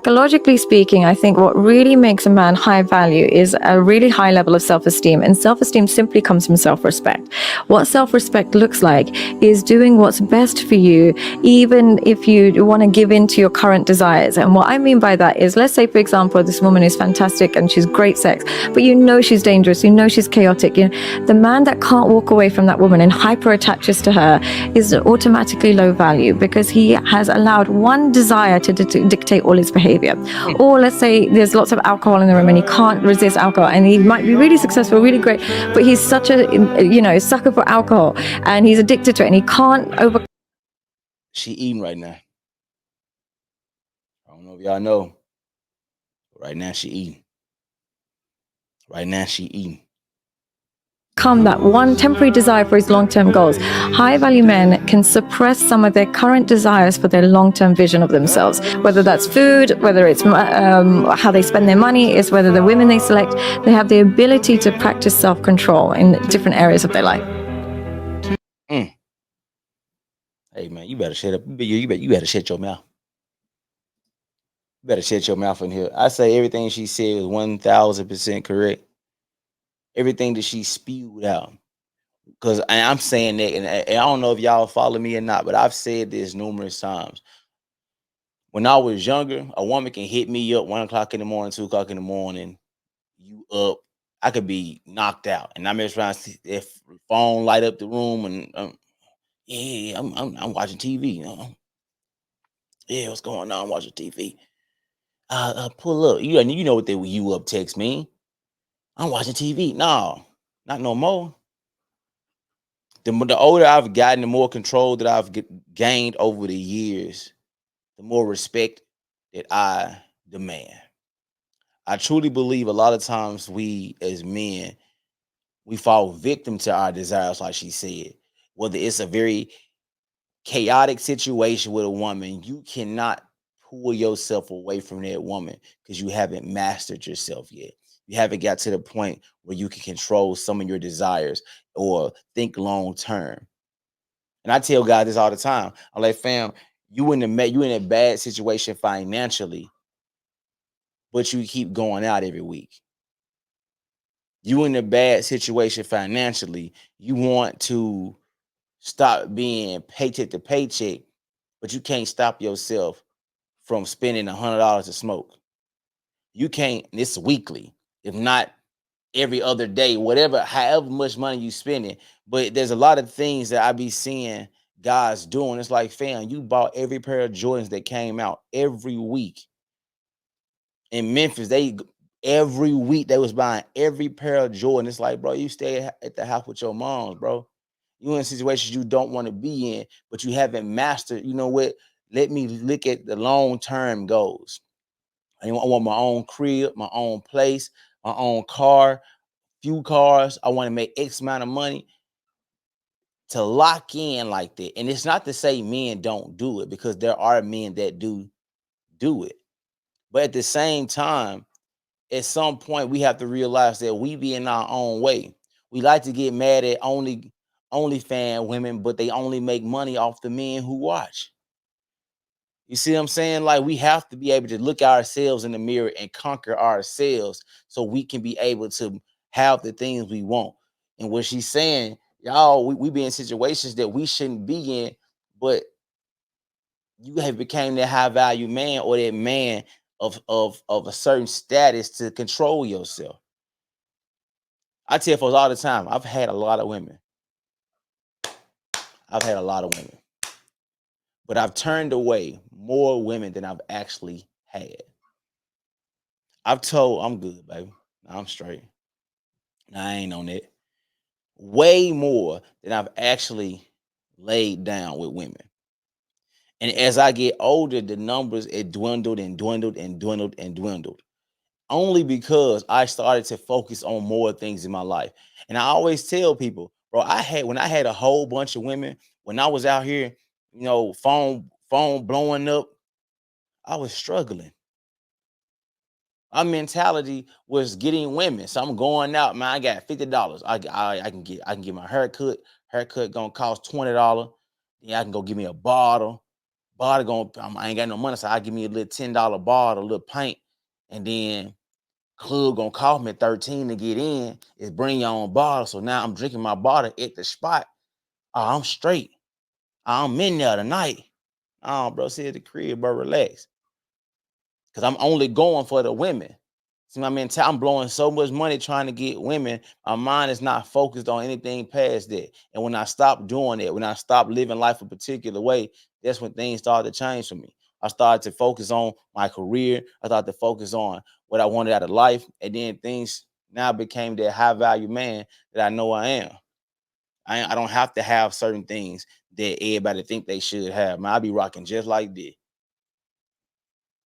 psychologically speaking, I think what really makes a man high value is a really high level of self-esteem. And self-esteem simply comes from self-respect. What self-respect looks like is doing what's best for you, even if you want to give in to your current desires. And what I mean by that is, let's say, for example, this woman is fantastic and she's great sex, but you know she's dangerous, you know she's chaotic. You know, the man that can't walk away from that woman and hyper attaches to her is automatically low value, because he has allowed one desire to dictate all his behavior. Or let's say there's lots of alcohol in the room and he can't resist alcohol, and he might be really successful, really great, but he's such a sucker for alcohol and he's addicted to it and he can't over. She eating right now. I don't know if y'all know. Right now she eating. Right now she eating. Come that one temporary desire for his long-term goals. High-value men can suppress some of their current desires for their long-term vision of themselves, whether that's food, whether it's how they spend their money, is whether the women they select. They have the ability to practice self-control in different areas of their life. Hey man, you better shut up. You better shut your mouth. You better shut your mouth in here. I say everything she said was 1000% correct. Everything that she spewed out. Because I'm saying that, and I don't know if y'all follow me or not, but I've said this numerous times. When I was younger, a woman can hit me up 1 o'clock in the morning, 2 o'clock in the morning. You up? I could be knocked out, and I'm just trying to see if phone light up the room, and yeah, I'm watching TV. You know? Yeah, what's going on? I'm watching TV. Pull up. You know what they you up text me? I'm watching TV. No, not no more. The older I've gotten, the more control that I've gained over the years, the more respect that I demand. I truly believe a lot of times we as men, we fall victim to our desires, like she said. Whether it's a very chaotic situation with a woman, you cannot pull yourself away from that woman because you haven't mastered yourself yet. You haven't got to the point where you can control some of your desires or think long term. And I tell guys this all the time. I'm like, fam, you in a bad situation financially, but you keep going out every week. You in a bad situation financially, you want to stop being paycheck to paycheck, but you can't stop yourself from spending $100 to smoke. You can't. This weekly, if not every other day, whatever, however much money you spending. But there's a lot of things that I be seeing guys doing. It's like, fam, you bought every pair of Jordans that came out every week. In Memphis, every week they was buying every pair of Jordan. It's like, bro, you stay at the house with your moms, bro. You in situations you don't want to be in, but you haven't mastered. You know what? Let me look at the long-term goals. I want my own crib, my own place, my own car, few cars. I want to make X amount of money to lock in like that. And it's not to say men don't do it, because there are men that do it. But at the same time, at some point we have to realize that we be in our own way. We like to get mad at only fan women, but they only make money off the men who watch. You see what I'm saying? Like, we have to be able to look ourselves in the mirror and conquer ourselves so we can be able to have the things we want. And what she's saying, y'all, we be in situations that we shouldn't be in, but you have became that high value man, or that man of a certain status, to control yourself. I tell folks all the time, I've had a lot of women. I've had a lot of women. But I've turned away more women than I've actually had. I've told, I'm good, baby. I'm straight. I ain't on it. Way more than I've actually laid down with women. And as I get older, the numbers, it dwindled and dwindled and dwindled and dwindled. Only because I started to focus on more things in my life. And I always tell people, bro, when I had a whole bunch of women, when I was out here, phone blowing up, I was struggling. My mentality was getting women. So I'm going out, man. I got $50. I can get my haircut. Haircut gonna cost $20. Then I can go get me a bottle. Bar going, I ain't got no money, so I give me a little $10 bar, a little pint, and then club gonna cost me 13 to get in. Is bring your own bottle. So now I'm drinking my bottle at the spot. Oh, I'm straight. I'm in there tonight. Oh, bro, sit at the crib, bro, relax. Cause I'm only going for the women. See my mentality, I'm blowing so much money trying to get women. My mind is not focused on anything past that. And when I stop doing it, when I stop living life a particular way, that's when things started to change for me. I started to focus on my career. I started to focus on what I wanted out of life. And then things now became that high value man that I know I am. I don't have to have certain things that everybody think they should have. Man, I be rocking just like this.